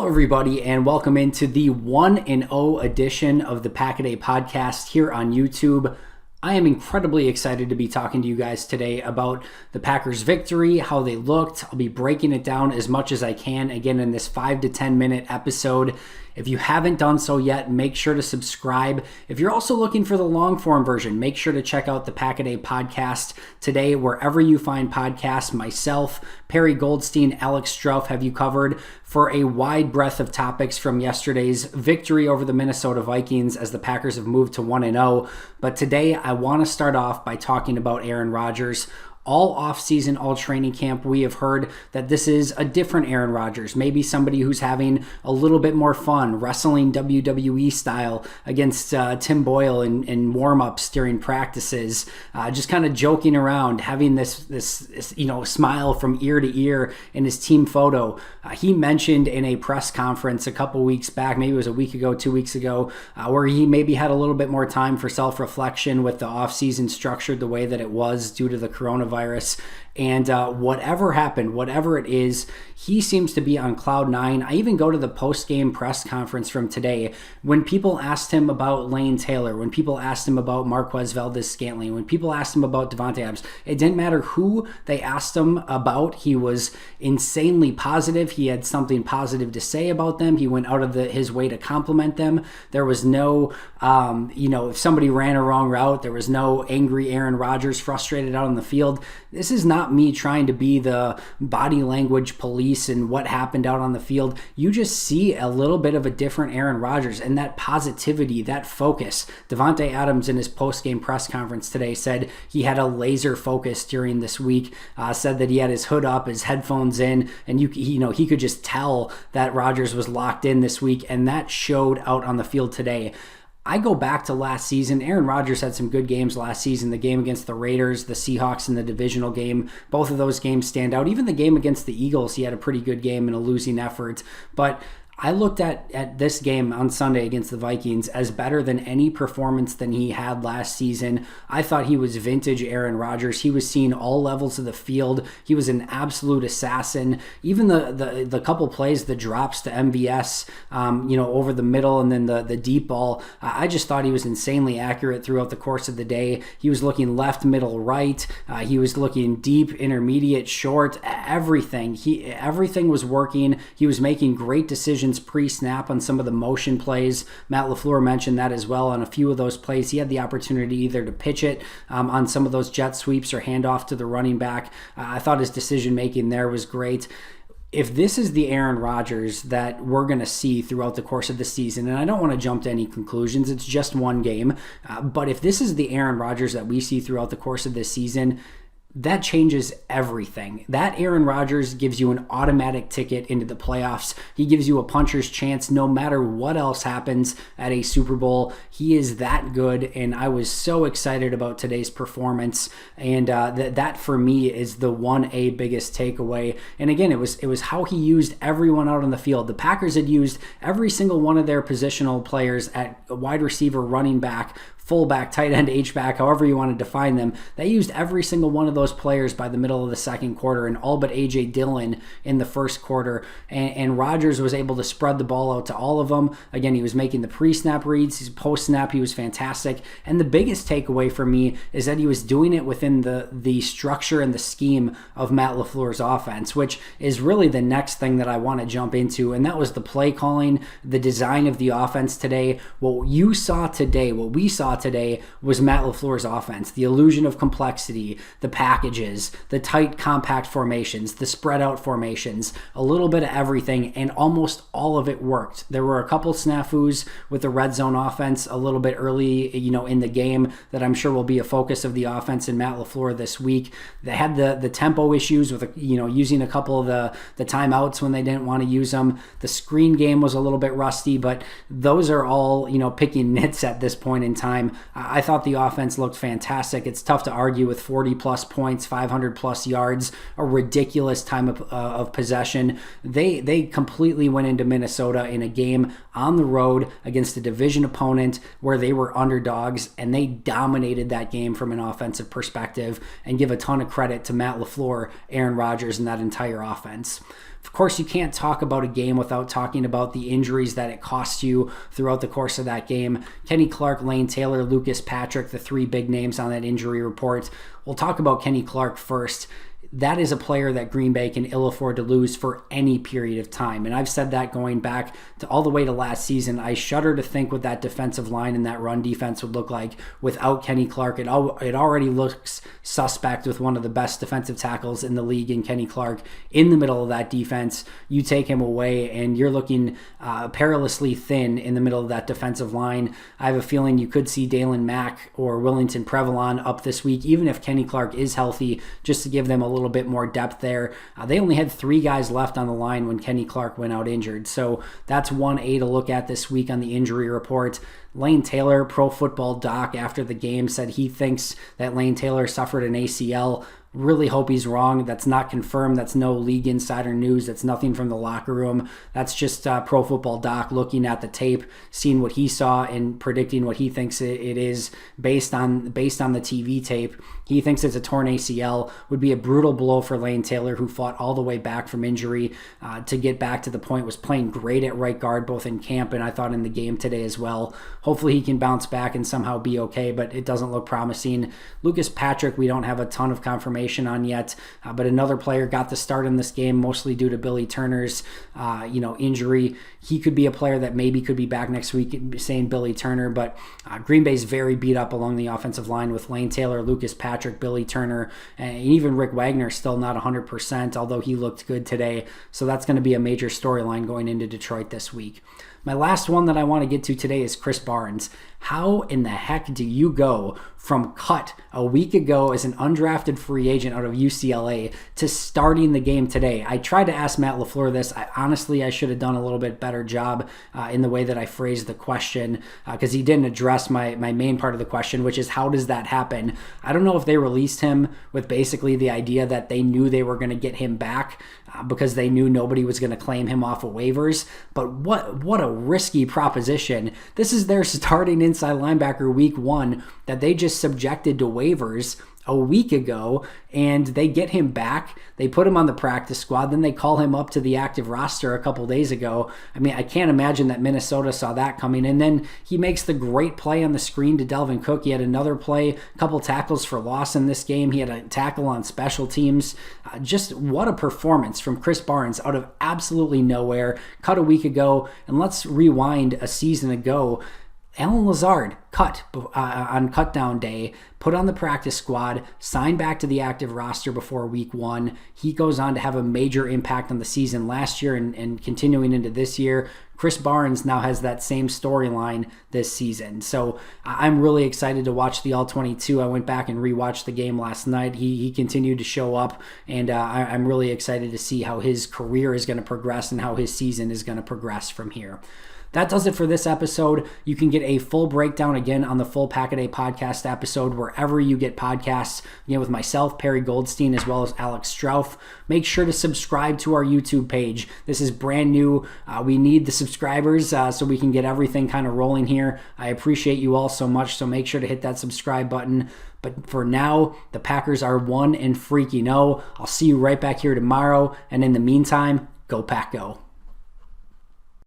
Hello, everybody, and welcome into the 1-0 edition of the Pack-A-Day podcast here on YouTube. I am incredibly excited to be talking to you guys today about the Packers' victory, how they looked. I'll be breaking it down as much as I can, again, in this 5 to 10 minute episode. If you haven't done so yet, make sure to subscribe. If you're also looking for the long form version, make sure to check out the Pack-A-Day podcast today, wherever you find podcasts. Myself, Perry Goldstein, Alex Strouf have you covered for a wide breadth of topics from yesterday's victory over the Minnesota Vikings as the Packers have moved to 1-0. But today I want to start off by talking about Aaron Rodgers. All offseason, all training camp, we have heard that this is a different Aaron Rodgers, maybe somebody who's having a little bit more fun, wrestling WWE style against Tim Boyle in warm-ups during practices, just kind of joking around, having this smile from ear to ear in his team photo. He mentioned in a press conference a couple weeks back, maybe it was a week ago, 2 weeks ago, where he maybe had a little bit more time for self-reflection with the offseason structured the way that it was due to the coronavirus. And whatever happened, whatever it is, he seems to be on cloud nine. I even go to the post-game press conference from today. When people asked him about Lane Taylor, when people asked him about Marquez Valdes-Scantling, when people asked him about Devontae Adams, it didn't matter who they asked him about. He was insanely positive. He had something positive to say about them. He went out of his way to compliment them. There was no, if somebody ran a wrong route, there was no angry Aaron Rodgers frustrated out on the field. This is not me trying to be the body language police and what happened out on the field. You just see a little bit of a different Aaron Rodgers and that positivity, that focus. Devontae Adams in his post-game press conference today said he had a laser focus during this week, said that he had his hood up, his headphones in, and he could just tell that Rodgers was locked in this week, and that showed out on the field today. I go back to last season. Aaron Rodgers had some good games last season. The game against the Raiders, the Seahawks in the divisional game, both of those games stand out. Even the game against the Eagles, he had a pretty good game in a losing effort. But I looked at this game on Sunday against the Vikings as better than any performance than he had last season. I thought he was vintage Aaron Rodgers. He was seeing all levels of the field. He was an absolute assassin. Even the couple plays, the drops to MVS, over the middle and then the deep ball, I just thought he was insanely accurate throughout the course of the day. He was looking left, middle, right. He was looking deep, intermediate, short, everything. Everything was working. He was making great decisions pre-snap on some of the motion plays. Matt LaFleur mentioned that as well on a few of those plays. He had the opportunity either to pitch it on some of those jet sweeps or hand off to the running back. I thought his decision making there was great. If this is the Aaron Rodgers that we're going to see throughout the course of the season, and I don't want to jump to any conclusions, it's just one game, but if this is the Aaron Rodgers that we see throughout the course of this season, that changes everything. That Aaron Rodgers gives you an automatic ticket into the playoffs. He gives you a puncher's chance no matter what else happens at a Super Bowl. He is that good, and I was so excited about today's performance, and that for me is the 1A biggest takeaway. And again, it was how he used everyone out on the field. The Packers had used every single one of their positional players at wide receiver, running back, fullback, tight end, H-back, however you want to define them. They used every single one of those players by the middle of the second quarter, and all but A.J. Dillon in the first quarter. And Rodgers was able to spread the ball out to all of them. Again, he was making the pre-snap reads. His post-snap, he was fantastic. And the biggest takeaway for me is that he was doing it within the structure and the scheme of Matt LaFleur's offense, which is really the next thing that I want to jump into, and that was the play calling, the design of the offense today. What we saw today was Matt LaFleur's offense. The illusion of complexity, the packages, the tight, compact formations, the spread out formations, a little bit of everything, and almost all of it worked. There were a couple snafus with the red zone offense a little bit early, in the game that I'm sure will be a focus of the offense in Matt LaFleur this week. They had the tempo issues with, using a couple of the timeouts when they didn't want to use them. The screen game was a little bit rusty, but those are all, picking nits at this point in time. I thought the offense looked fantastic. It's tough to argue with 40 plus points, 500 plus yards, a ridiculous time of possession. They completely went into Minnesota in a game on the road against a division opponent where they were underdogs, and they dominated that game from an offensive perspective, and give a ton of credit to Matt LaFleur, Aaron Rodgers, and that entire offense. Of course, you can't talk about a game without talking about the injuries that it cost you throughout the course of that game. Kenny Clark, Lane Taylor, Lucas Patrick, the three big names on that injury report. We'll talk about Kenny Clark first. That is a player that Green Bay can ill afford to lose for any period of time. And I've said that going back to all the way to last season. I shudder to think what that defensive line and that run defense would look like without Kenny Clark. It already looks suspect with one of the best defensive tackles in the league in Kenny Clark in the middle of that defense. You take him away and you're looking perilously thin in the middle of that defensive line. I have a feeling you could see Dalen Mack or Willington Prevalon up this week, even if Kenny Clark is healthy, just to give them a little bit more depth there. They only had 3 guys left on the line when Kenny Clark went out injured. So that's 1A to look at this week on the injury report. Lane Taylor, Pro Football Doc, after the game said he thinks that Lane Taylor suffered an ACL. Really hope he's wrong. That's not confirmed. That's no league insider news. That's nothing from the locker room. That's just Pro Football Doc looking at the tape, seeing what he saw and predicting what he thinks it is based on the TV tape. He thinks it's a torn ACL. Would be a brutal blow for Lane Taylor, who fought all the way back from injury to get back to the point, was playing great at right guard both in camp and I thought in the game today as well. Hopefully he can bounce back and somehow be okay, but it doesn't look promising. Lucas Patrick, we don't have a ton of confirmation on yet, but another player got the start in this game, mostly due to Billy Turner's injury. He could be a player that maybe could be back next week, saying Billy Turner, but Green Bay's very beat up along the offensive line with Lane Taylor, Lucas Patrick, Billy Turner, and even Rick Wagner still not 100%, although he looked good today. So that's going to be a major storyline going into Detroit this week. My last one that I want to get to today is Chris Barnes. How in the heck do you go from cut a week ago as an undrafted free agent out of UCLA to starting the game today? I tried to ask Matt LaFleur this. I should have done a little bit better job in the way that I phrased the question because he didn't address my main part of the question, which is how does that happen? I don't know if they released him with basically the idea that they knew they were going to get him back because they knew nobody was going to claim him off of waivers. But what a risky proposition. This is their starting inside linebacker week 1 that they just subjected to waivers a week ago, and they get him back. They put him on the practice squad. Then they call him up to the active roster a couple days ago. I mean, I can't imagine that Minnesota saw that coming. And then he makes the great play on the screen to Delvin Cook. He had another play, a couple tackles for loss in this game. He had a tackle on special teams. Just what a performance from Chris Barnes out of absolutely nowhere. Cut a week ago. And let's rewind a season ago. Alan Lazard cut on cutdown day, put on the practice squad, signed back to the active roster before week 1. He goes on to have a major impact on the season last year and continuing into this year. Chris Barnes now has that same storyline this season. So I'm really excited to watch the All-22. I went back and rewatched the game last night. He continued to show up, and I'm really excited to see how his career is going to progress and how his season is going to progress from here. That does it for this episode. You can get a full breakdown again on the Full Pack a Day podcast episode wherever you get podcasts, with myself, Perry Goldstein, as well as Alex Strauff. Make sure to subscribe to our YouTube page. This is brand new. We need the subscribers so we can get everything kind of rolling here. I appreciate you all so much, so make sure to hit that subscribe button. But for now, the Packers are 1 and freaky 0. I'll see you right back here tomorrow. And in the meantime, go Pack Go.